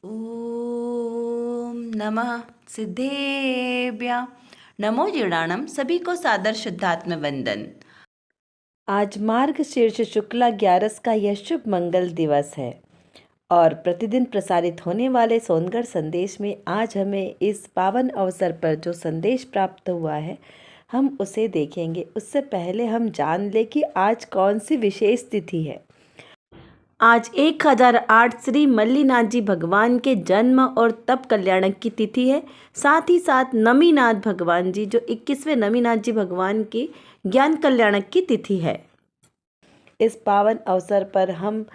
ओम नमः सिद्धेभ्य नमो जीर्णाणम। सभी को सादर शुद्धात्म वंदन। आज मार्गशीर्ष शुक्ला 11 का यह शुभ मंगल दिवस है और प्रतिदिन प्रसारित होने वाले सोनगढ़ संदेश में आज हमें इस पावन अवसर पर जो संदेश प्राप्त हुआ है हम उसे देखेंगे। उससे पहले हम जान लें कि आज कौन सी विशेष तिथि है। आज 1008 श्री मल्लीनाथ जी भगवान के जन्म और तप कल्याणक की तिथि है। साथ ही साथ नमीनाथ भगवान जी जो 21वें नमीनाथ जी भगवान की ज्ञान कल्याणक की तिथि है। इस पावन अवसर पर हम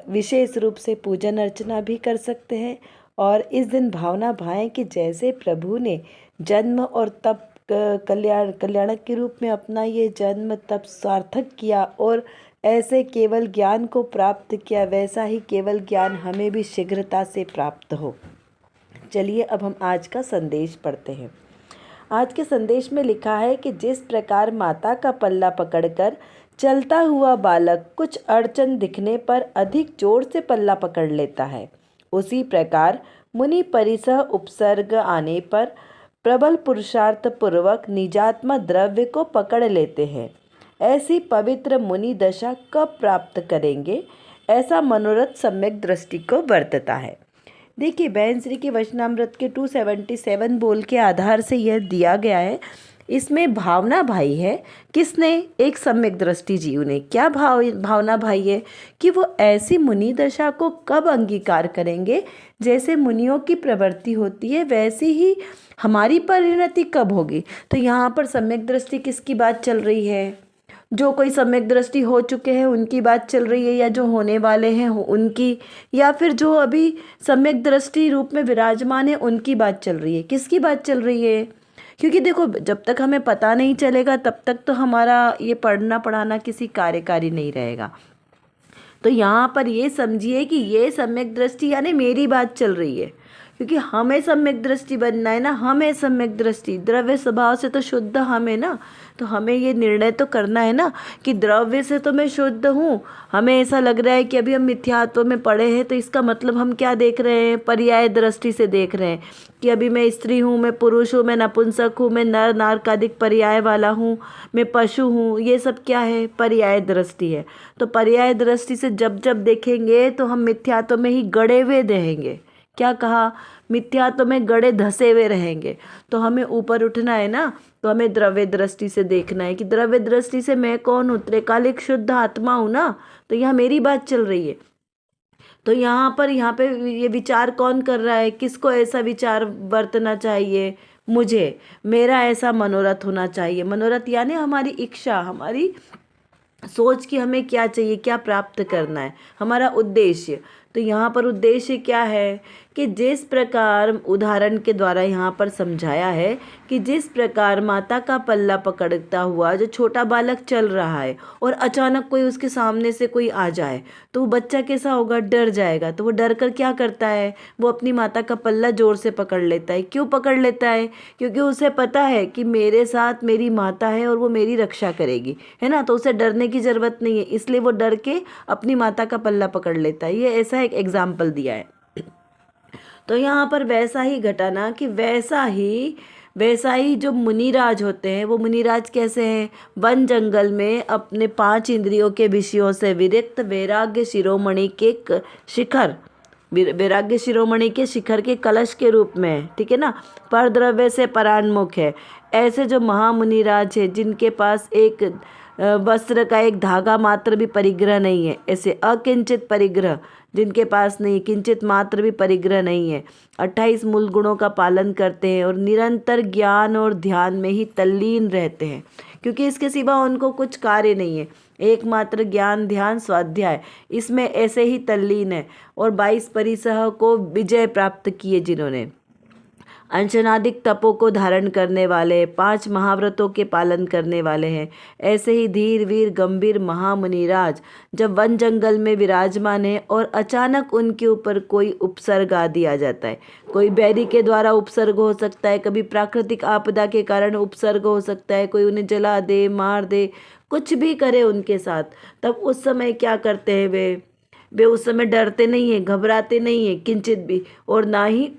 विशेष रूप से पूजन अर्चना भी कर सकते हैं और इस दिन भावना भाएं कि जैसे प्रभु ने जन्म और तप कल्याणक के रूप में अपना ये जन्म तप सार्थक किया और ऐसे केवल ज्ञान को प्राप्त किया, वैसा ही केवल ज्ञान हमें भी शीघ्रता से प्राप्त हो। चलिए अब हम आज का संदेश पढ़ते हैं। आज के संदेश में लिखा है कि जिस प्रकार माता का पल्ला पकड़कर चलता हुआ बालक कुछ अड़चन दिखने पर अधिक जोर से पल्ला पकड़ लेता है, उसी प्रकार मुनि परिसह उपसर्ग आने पर प्रबल पुरुषार्थ पूर्वक निजात्मा द्रव्य को पकड़ लेते हैं। ऐसी पवित्र मुनि दशा कब प्राप्त करेंगे, ऐसा मनोरथ सम्यक दृष्टि को बरतता है। देखिए, बहन श्री के वचनामृत के 277 बोल के आधार से यह दिया गया है। इसमें भावना भाई है। किसने? एक सम्यक दृष्टि जीव ने। क्या भावना भाई है कि वो ऐसी मुनि दशा को कब अंगीकार करेंगे, जैसे मुनियों की प्रवृत्ति होती है वैसी ही हमारी परिणति कब होगी। तो यहाँ पर सम्यक दृष्टि किसकी बात चल रही है? जो कोई सम्यक दृष्टि हो चुके हैं उनकी बात चल रही है, या जो होने वाले हैं उनकी, या फिर जो अभी सम्यक दृष्टि रूप में विराजमान है उनकी बात चल रही है? किसकी बात चल रही है? क्योंकि देखो, जब तक हमें पता नहीं चलेगा तब तक तो हमारा ये पढ़ना पढ़ाना किसी कार्यकारी नहीं रहेगा। तो यहाँ पर ये समझिए कि ये सम्यक दृष्टि यानी मेरी बात चल रही है, क्योंकि हमें सम्यक दृष्टि बनना है ना। हमें सम्यक दृष्टि, द्रव्य स्वभाव से तो शुद्ध हमें ना, तो हमें ये निर्णय तो करना है ना कि द्रव्य से तो मैं शुद्ध हूँ। हमें ऐसा लग रहा है कि अभी हम मिथ्यात्व में पड़े हैं, तो इसका मतलब हम क्या देख रहे हैं? पर्याय दृष्टि से देख रहे हैं कि अभी मैं स्त्री हूँ, मैं पुरुष हूँ, मैं नपुंसक हूँ, मैं नर नारकादिक पर्याय वाला हूँ, मैं पशु हूँ। ये सब क्या है? पर्याय दृष्टि है। तो पर्याय दृष्टि से जब जब देखेंगे तो हम मिथ्यात्व में ही गड़े हुए रहेंगे। क्या कहा? मिथ्यात्व में गड़े धसे हुए रहेंगे। तो हमें ऊपर उठना है ना, तो हमें द्रव्य दृष्टि से देखना है कि द्रव्य दृष्टि से मैं कौन हूँ? त्रिकालिक शुद्ध आत्मा हूँ ना। तो यहाँ मेरी बात चल रही है। तो यहाँ पे ये विचार कौन कर रहा है? किसको ऐसा विचार बरतना चाहिए? मुझे। मेरा ऐसा मनोरथ होना चाहिए। मनोरथ यानी हमारी इच्छा, हमारी सोच कि हमें क्या चाहिए, क्या प्राप्त करना है, हमारा उद्देश्य। तो यहाँ पर उद्देश्य क्या है कि जिस प्रकार उदाहरण के द्वारा यहाँ पर समझाया है कि जिस प्रकार माता का पल्ला पकड़ता हुआ जो छोटा बालक चल रहा है और अचानक कोई उसके सामने से कोई आ जाए, तो वो बच्चा कैसा होगा? डर जाएगा। तो वो डर कर क्या करता है? वो अपनी माता का पल्ला जोर से पकड़ लेता है। क्यों पकड़ लेता है? क्योंकि उसे पता है कि मेरे साथ मेरी माता है और वो मेरी रक्षा करेगी, है ना। तो उसे डरने की ज़रूरत नहीं है, इसलिए वो डर के अपनी माता का पल्ला पकड़ लेता है। ये ऐसा एक एग्जाम्पल दिया है। तो यहाँ पर वैसा ही घटाना कि वैसा ही जो मुनिराज होते हैं, वो मुनिराज कैसे हैं? वन जंगल में अपने 5 इंद्रियों के विषयों से विरक्त वैराग्य शिरोमणि के शिखर, वैराग्य शिरोमणि के शिखर के कलश के रूप में है, ठीक है ना। पर द्रव्य से परान्मुख है। ऐसे जो महामुनिराज है जिनके पास एक वस्त्र का एक धागा मात्र भी परिग्रह नहीं है, ऐसे अकिंचित परिग्रह जिनके पास नहीं, किंचित मात्र भी परिग्रह नहीं है, 28 मूल गुणों का पालन करते हैं और निरंतर ज्ञान और ध्यान में ही तल्लीन रहते हैं, क्योंकि इसके सिवा उनको कुछ कार्य नहीं है। एकमात्र ज्ञान ध्यान स्वाध्याय, इसमें ऐसे ही तल्लीन है। और 22 परिसह को विजय प्राप्त किए जिन्होंने, अंशनादिक तपों को धारण करने वाले, 5 महाव्रतों के पालन करने वाले हैं। ऐसे ही धीर वीर गंभीर महामुनिराज जब वन जंगल में विराजमान है और अचानक उनके ऊपर कोई उपसर्ग आ दिया जाता है, कोई बैरी के द्वारा उपसर्ग हो सकता है, कभी प्राकृतिक आपदा के कारण उपसर्ग हो सकता है, कोई उन्हें जला दे, मार दे, कुछ भी करे उनके साथ, तब उस समय क्या करते हैं? वे उस समय डरते नहीं हैं, घबराते नहीं हैं किंचित भी, और ना ही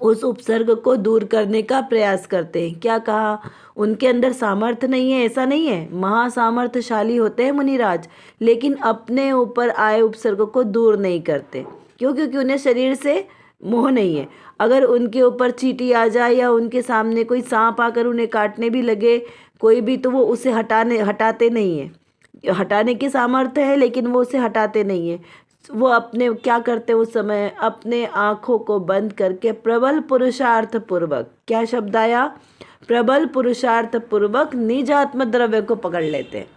उस उपसर्ग को दूर करने का प्रयास करते हैं। क्या कहा? उनके अंदर सामर्थ्य नहीं है, ऐसा नहीं है, महासामर्थ्यशाली होते हैं मुनिराज, लेकिन अपने ऊपर आए उपसर्ग को दूर नहीं करते। क्यों? क्योंकि उन्हें शरीर से मोह नहीं है। अगर उनके ऊपर चींटी आ जाए या उनके सामने कोई सांप आकर उन्हें काटने भी लगे कोई भी, तो वो उसे हटाते नहीं है। हटाने की सामर्थ्य है लेकिन वो उसे हटाते नहीं है। वो अपने क्या करते हैं उस समय? अपने आँखों को बंद करके प्रबल पुरुषार्थ पूर्वक, क्या शब्द आया? प्रबल पुरुषार्थ पूर्वक निज आत्म द्रव्य को पकड़ लेते हैं।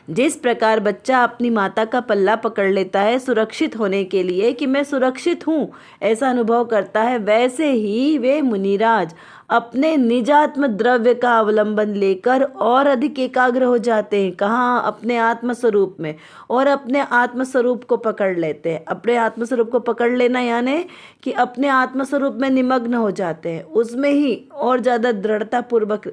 जिस प्रकार बच्चा अपनी माता का पल्ला पकड़ लेता है सुरक्षित होने के लिए कि मैं सुरक्षित हूँ, ऐसा अनुभव करता है, वैसे ही वे मुनिराज अपने निजात्म द्रव्य का अवलंबन लेकर और अधिक एकाग्र हो जाते हैं। कहाँ? अपने आत्मस्वरूप में, और अपने आत्मस्वरूप को पकड़ लेते हैं। अपने आत्मस्वरूप को पकड़ लेना यानी कि अपने आत्मस्वरूप में निमग्न हो जाते हैं, उसमें ही और ज़्यादा दृढ़ता पूर्वक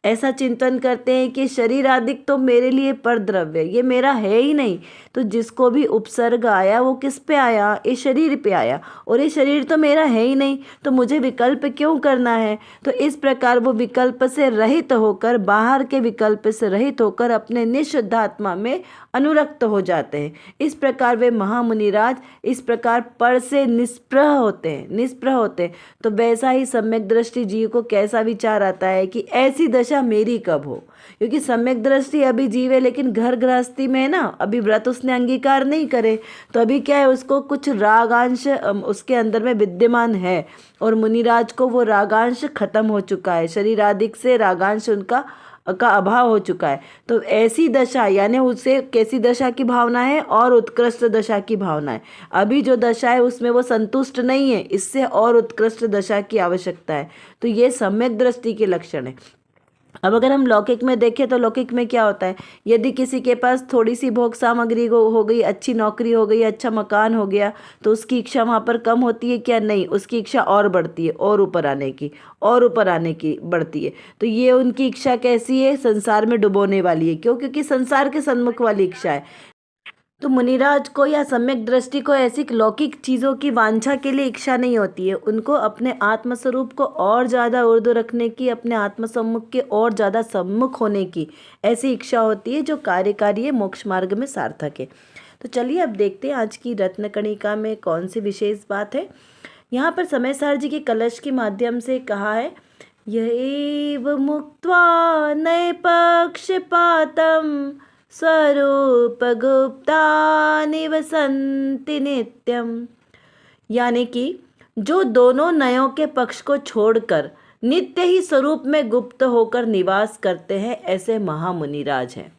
ऐसा चिंतन करते हैं कि शरीर आदि तो मेरे लिए पर द्रव्य, ये मेरा है ही नहीं। तो जिसको भी उपसर्ग आया वो किस पे आया? इस शरीर पे आया, और ये शरीर तो मेरा है ही नहीं, तो मुझे विकल्प क्यों करना है? तो इस प्रकार वो विकल्प से रहित होकर, बाहर के विकल्प से रहित होकर अपने निःशुद्ध आत्मा में अनुरक्त हो जाते हैं। इस प्रकार वे महामुनिराज इस प्रकार पर से निष्प्रह होते हैं। तो वैसा ही सम्यक दृष्टि जीव को कैसा विचार आता है कि ऐसी दशा मेरी कब हो? क्योंकि सम्यक दृष्टि अभी जीव है लेकिन घर गृहस्थी में है ना, अभी व्रत उसने अंगीकार नहीं करे, तो अभी क्या है, उसको कुछ रागांश उसके अंदर में विद्यमान है, और मुनिराज को वो रागांश खत्म हो चुका है, शरीर आदि से रागांश उनका का अभाव हो चुका है। तो ऐसी दशा यानी उसे कैसी दशा की भावना है? और उत्कृष्ट दशा की भावना है। अभी जो दशा है उसमें वो संतुष्ट नहीं है, इससे और उत्कृष्ट दशा की आवश्यकता है। तो ये सम्यक दृष्टि के लक्षण है। अब अगर हम लौकिक में देखें तो लौकिक में क्या होता है? यदि किसी के पास थोड़ी सी भोग सामग्री हो गई, अच्छी नौकरी हो गई, अच्छा मकान हो गया, तो उसकी इच्छा वहाँ पर कम होती है क्या? नहीं, उसकी इच्छा और बढ़ती है, और ऊपर आने की बढ़ती है। तो ये उनकी इच्छा कैसी है? संसार में डुबोने वाली है। क्यों? क्योंकि संसार के सन्मुख वाली इच्छा है। तो मुनिराज को या सम्यक दृष्टि को ऐसी लौकिक चीज़ों की वांछा के लिए इच्छा नहीं होती है। उनको अपने आत्मस्वरूप को और ज़्यादा ऊर्ध्व रखने की, अपने आत्मसम्मुख के और ज़्यादा सम्मुख होने की ऐसी इच्छा होती है जो कार्यकारी मोक्ष मार्ग में सार्थक है। तो चलिए अब देखते हैं आज की रत्नकणिका में कौन सी विशेष बात है। यहाँ पर समयसार जी के कलश के माध्यम से कहा है, यैव मुक्त्वा नये पक्षपातम् स्वरूपगुप्ता निवसन्ति नित्यम। यानी कि जो दोनों नयों के पक्ष को छोड़कर नित्य ही स्वरूप में गुप्त होकर निवास करते हैं, ऐसे महामुनिराज हैं।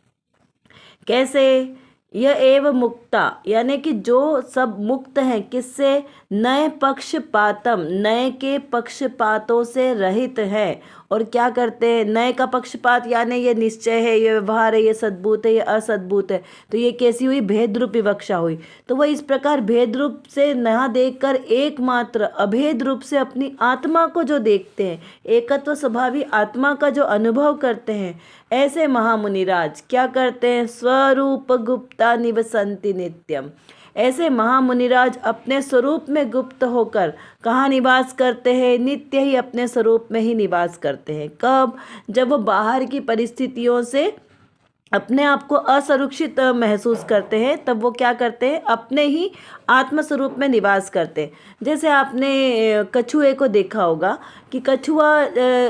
कैसे? यह एव मुक्ता यानी कि जो सब मुक्त हैं, किससे? नए पक्षपातम, नए के पक्षपातों से रहित है। और क्या करते हैं? नए का पक्षपात यानी ये निश्चय है, ये व्यवहार है, ये सद्भूत है, ये असद्भूत है। तो ये कैसी हुई? भेद रूप विवक्षा हुई। तो वह इस प्रकार भेद रूप से न देखकर एकमात्र अभेद रूप से अपनी आत्मा को जो देखते हैं, एकत्व स्वभावी आत्मा का जो अनुभव करते हैं, ऐसे महामुनिराज क्या करते हैं? स्वरूप गुप्ता निवसन्ति नित्यम। ऐसे महामुनिराज अपने स्वरूप में गुप्त होकर कहाँ निवास करते हैं? नित्य ही अपने स्वरूप में ही निवास करते हैं। कब? जब वो बाहर की परिस्थितियों से अपने आप को असुरक्षित महसूस करते हैं, तब वो क्या करते हैं? अपने ही आत्मस्वरूप में निवास करते हैं। जैसे आपने कछुए को देखा होगा कि कछुआ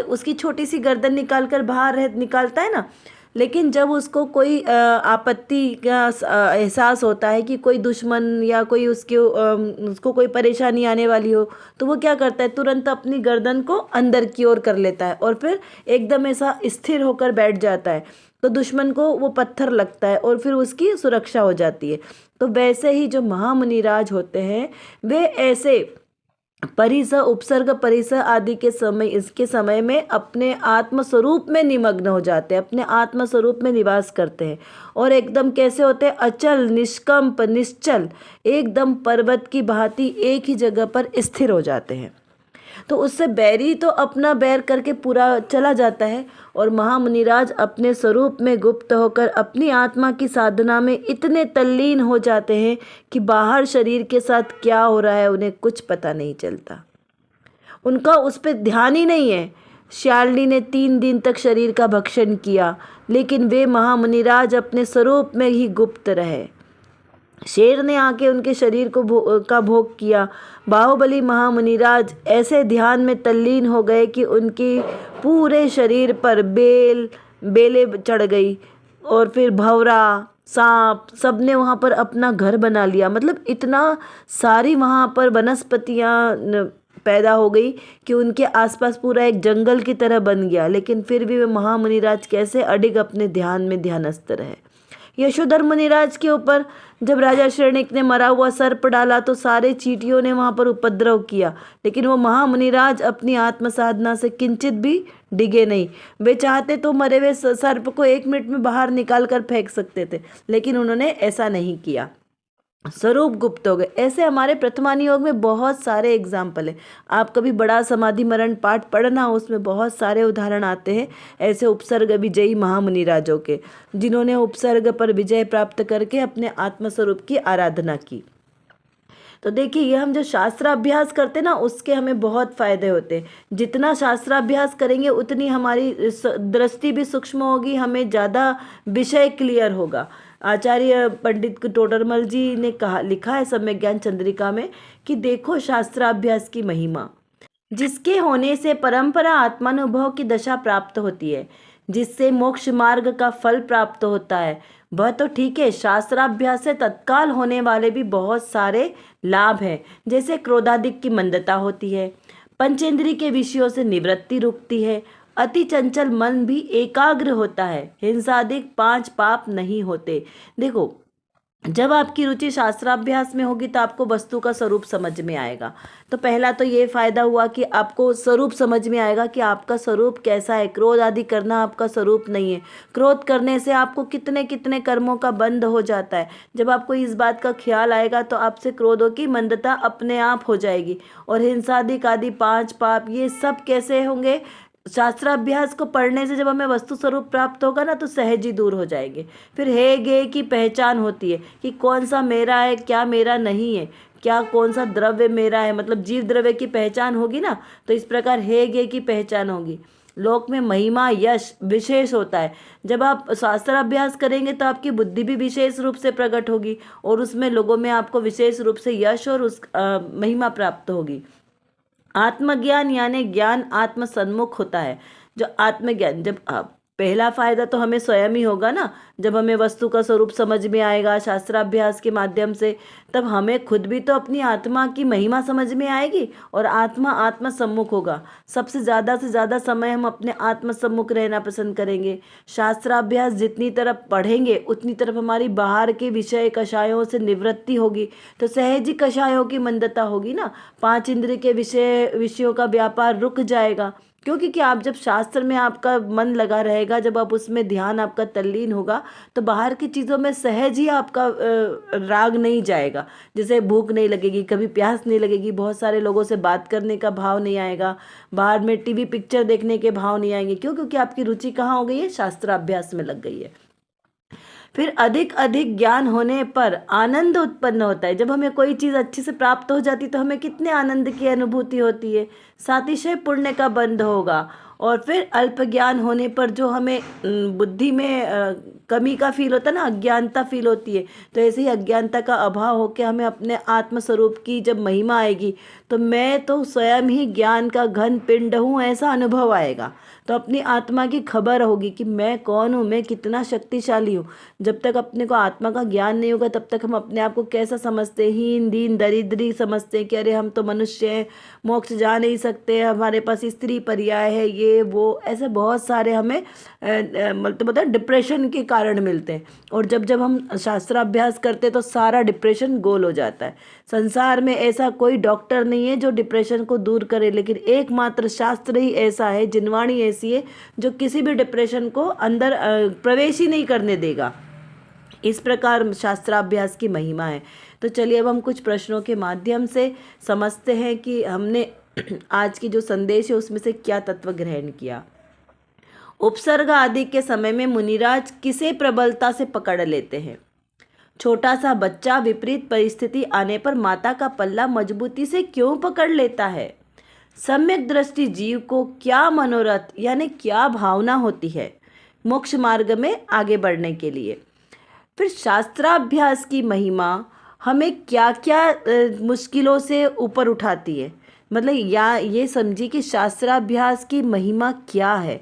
उसकी छोटी सी गर्दन निकालकर बाहर निकालता है ना, लेकिन जब उसको कोई आपत्ति का एहसास होता है कि कोई दुश्मन या कोई उसको कोई परेशानी आने वाली हो, तो वो क्या करता है? तुरंत अपनी गर्दन को अंदर की ओर कर लेता है और फिर एकदम ऐसा स्थिर होकर बैठ जाता है। तो दुश्मन को वो पत्थर लगता है और फिर उसकी सुरक्षा हो जाती है। तो वैसे ही जो महामुनिराज होते हैं वे ऐसे परिस, उपसर्ग, परिस आदि के समय, इसके समय में अपने आत्मस्वरूप में निमग्न हो जाते हैं, अपने आत्मस्वरूप में निवास करते हैं। और एकदम कैसे होते हैं? अचल, निष्कंप, निश्चल, एकदम पर्वत की भांति एक ही जगह पर स्थिर हो जाते हैं। तो उससे बैरी तो अपना बैर करके पूरा चला जाता है, और महामुनिराज अपने स्वरूप में गुप्त होकर अपनी आत्मा की साधना में इतने तल्लीन हो जाते हैं कि बाहर शरीर के साथ क्या हो रहा है उन्हें कुछ पता नहीं चलता, उनका उस पर ध्यान ही नहीं है। श्यालनी ने 3 दिन तक शरीर का भक्षण किया, लेकिन वे महामुनिराज अपने स्वरूप में ही गुप्त रहे। शेर ने आके उनके शरीर का भोग किया। बाहुबली महामुनिराज ऐसे ध्यान में तल्लीन हो गए कि उनके पूरे शरीर पर बेले चढ़ गई, और फिर भंवरा, सांप, सब ने वहाँ पर अपना घर बना लिया। मतलब इतना सारी वहाँ पर वनस्पतियाँ पैदा हो गई कि उनके आसपास पूरा एक जंगल की तरह बन गया। लेकिन फिर भी वे महामुनिराज कैसे अडिग अपने ध्यान में ध्यानस्थ रहे। यशोधर मुनिराज के ऊपर जब राजा शरणिक ने मरा हुआ सर्प डाला तो सारे चींटियों ने वहाँ पर उपद्रव किया, लेकिन वो महामुनिराज अपनी आत्म साधना से किंचित भी डिगे नहीं। वे चाहते तो मरे हुए सर्प को 1 मिनट में बाहर निकाल कर फेंक सकते थे, लेकिन उन्होंने ऐसा नहीं किया, स्वरूप गुप्त हो गए। ऐसे हमारे प्रथमानी योग में बहुत सारे एग्जाम्पल हैं। आप कभी बड़ा समाधि मरण पाठ पढ़ना, उसमें बहुत सारे उदाहरण आते हैं ऐसे उपसर्ग विजयी महामुनिराजों के, जिन्होंने उपसर्ग पर विजय प्राप्त करके अपने आत्मस्वरूप की आराधना की। तो देखिए, ये हम जो शास्त्राभ्यास करते ना, उसके हमें बहुत फायदे होते हैं। जितना शास्त्राभ्यास करेंगे उतनी हमारी दृष्टि भी सूक्ष्म होगी, हमें ज़्यादा विषय क्लियर होगा। आचार्य पंडित टोडरमल जी ने लिखा है सम्यक ज्ञान चंद्रिका में कि देखो शास्त्राभ्यास की महिमा, जिसके होने से परंपरा आत्मानुभव की दशा प्राप्त होती है, जिससे मोक्ष मार्ग का फल प्राप्त होता है, वह तो ठीक है। शास्त्राभ्यास से तत्काल होने वाले भी बहुत सारे लाभ हैं, जैसे क्रोधादिक की मंदता होती है, पंचेंद्रिय के विषयों से निवृत्ति रुकती है, अति चंचल मन भी एकाग्र होता है, हिंसादिक 5 पाप नहीं होते। देखो, जब आपकी रुचि शास्त्राभ्यास में होगी तो आपको वस्तु का स्वरूप समझ में आएगा। तो पहला तो ये फायदा हुआ कि आपको स्वरूप समझ में आएगा कि आपका स्वरूप कैसा है। क्रोध आदि करना आपका स्वरूप नहीं है। क्रोध करने से आपको कितने कितने कर्मों का बंध हो जाता है। जब आपको इस बात का ख्याल आएगा तो आपसे क्रोधों की मंदता अपने आप हो जाएगी। और हिंसादिक आदि 5 पाप, ये सब कैसे होंगे? शास्त्राभ्यास को पढ़ने से जब हमें वस्तु स्वरूप प्राप्त होगा ना, तो सहज ही दूर हो जाएंगे। फिर हे गे की पहचान होती है कि कौन सा मेरा है, क्या मेरा नहीं है, क्या कौन सा द्रव्य मेरा है, मतलब जीव द्रव्य की पहचान होगी ना, तो इस प्रकार हे गे की पहचान होगी। लोक में महिमा यश विशेष होता है। जब आप शास्त्राभ्यास करेंगे तो आपकी बुद्धि भी विशेष रूप से प्रकट होगी, और उसमें लोगों में आपको विशेष रूप से यश और महिमा प्राप्त होगी। आत्मज्ञान यानी ज्ञान आत्म सन्मुख होता है। जो आत्मज्ञान, जब पहला फायदा तो हमें स्वयं ही होगा ना, जब हमें वस्तु का स्वरूप समझ में आएगा शास्त्राभ्यास के माध्यम से, तब हमें खुद भी तो अपनी आत्मा की महिमा समझ में आएगी, और आत्मा आत्म सम्मुख होगा। सबसे ज़्यादा से ज़्यादा समय हम अपने आत्म सम्मुख रहना पसंद करेंगे। शास्त्राभ्यास जितनी तरफ पढ़ेंगे उतनी तरफ हमारी बाहर के विषय कषायों से निवृत्ति होगी, तो सहज ही कषायों की मंदता होगी ना। 5 इंद्रिय के विषयों का व्यापार रुक जाएगा, क्योंकि कि आप जब शास्त्र में आपका मन लगा रहेगा, जब आप उसमें ध्यान आपका तल्लीन होगा, तो बाहर की चीज़ों में सहज ही आपका राग नहीं जाएगा। जैसे भूख नहीं लगेगी, कभी प्यास नहीं लगेगी, बहुत सारे लोगों से बात करने का भाव नहीं आएगा, बाहर में टीवी पिक्चर देखने के भाव नहीं आएंगे। क्यों? क्योंकि आपकी रुचि कहाँ हो गई है? शास्त्राभ्यास में लग गई है। फिर अधिक अधिक ज्ञान होने पर आनंद उत्पन्न होता है। जब हमें कोई चीज़ अच्छे से प्राप्त हो जाती तो हमें कितने आनंद की अनुभूति होती है। सातिशय पुण्य का बंध होगा। और फिर अल्प ज्ञान होने पर जो हमें बुद्धि में कमी का फील होता है ना, अज्ञानता फील होती है, तो ऐसे ही अज्ञानता का अभाव होकर हमें अपने आत्मस्वरूप की जब महिमा आएगी, तो मैं तो स्वयं ही ज्ञान का घन पिंड हूँ, ऐसा अनुभव आएगा। तो अपनी आत्मा की खबर होगी कि मैं कौन हूँ, मैं कितना शक्तिशाली हूँ। जब तक अपने को आत्मा का ज्ञान नहीं होगा तब तक हम अपने आप को कैसा समझते हैं? हीन दीन दरिद्री समझते हैं कि अरे हम तो मनुष्य हैं, मोक्ष जा नहीं सकते, हमारे पास स्त्री पर्याय है, ये वो, ऐसे बहुत सारे हमें मतलब डिप्रेशन के कारण मिलते हैं। और जब जब हम शास्त्राभ्यास करते हैं तो सारा डिप्रेशन गोल हो जाता है। संसार में ऐसा कोई डॉक्टर नहीं है जो डिप्रेशन को दूर करे, लेकिन एकमात्र शास्त्र ही ऐसा है, जिनवाणी ऐसी है जो किसी भी डिप्रेशन को अंदर प्रवेश ही नहीं करने देगा। इस प्रकार शास्त्राभ्यास की महिमा है। तो चलिए अब हम कुछ प्रश्नों के माध्यम से समझते हैं कि हमने आज की जो संदेश है उसमें से क्या तत्व ग्रहण किया। उपसर्ग आदि के समय में मुनिराज किसे प्रबलता से पकड़ लेते हैं। छोटा सा बच्चा विपरीत परिस्थिति आने पर माता का पल्ला मजबूती से क्यों पकड़ लेता है। सम्यक दृष्टि जीव को क्या मनोरथ यानी क्या भावना होती है मोक्ष मार्ग में आगे बढ़ने के लिए। फिर शास्त्राभ्यास की महिमा हमें क्या क्या मुश्किलों से ऊपर उठाती है। मतलब या ये समझिए कि शास्त्राभ्यास की महिमा क्या है,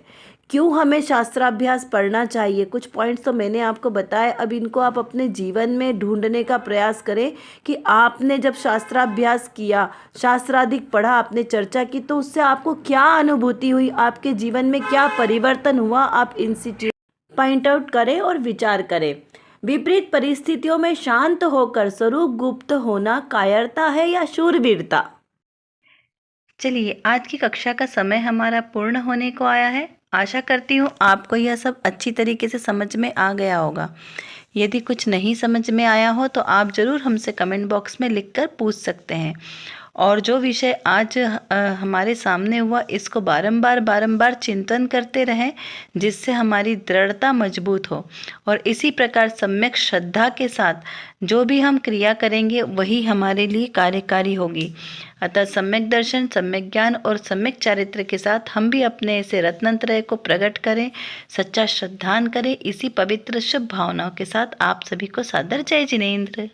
क्यों हमें शास्त्राभ्यास पढ़ना चाहिए। कुछ पॉइंट्स तो मैंने आपको बताए, अब इनको आप अपने जीवन में ढूंढने का प्रयास करें कि आपने जब शास्त्राभ्यास किया, शास्त्राधिक पढ़ा, आपने चर्चा की, तो उससे आपको क्या अनुभूति हुई, आपके जीवन में क्या परिवर्तन हुआ। आप इनसे पॉइंट आउट करें और विचार करें। विपरीत परिस्थितियों में शांत होकर स्वरूप गुप्त होना कायरता है या शूरवीरता। चलिए, आज की कक्षा का समय हमारा पूर्ण होने को आया है। आशा करती हूँ आपको यह सब अच्छी तरीके से समझ में आ गया होगा। यदि कुछ नहीं समझ में आया हो तो आप ज़रूर हमसे कमेंट बॉक्स में लिखकर पूछ सकते हैं। और जो विषय आज हमारे सामने हुआ, इसको बारंबार चिंतन करते रहें, जिससे हमारी दृढ़ता मजबूत हो। और इसी प्रकार सम्यक श्रद्धा के साथ जो भी हम क्रिया करेंगे वही हमारे लिए कार्यकारी होगी। अतः सम्यक दर्शन, सम्यक ज्ञान और सम्यक चारित्र के साथ हम भी अपने ऐसे रत्नत्रय को प्रकट करें, सच्चा श्रद्धान करें। इसी पवित्र शुभ भावनाओं के साथ आप सभी को सादर जय जिनेंद्र।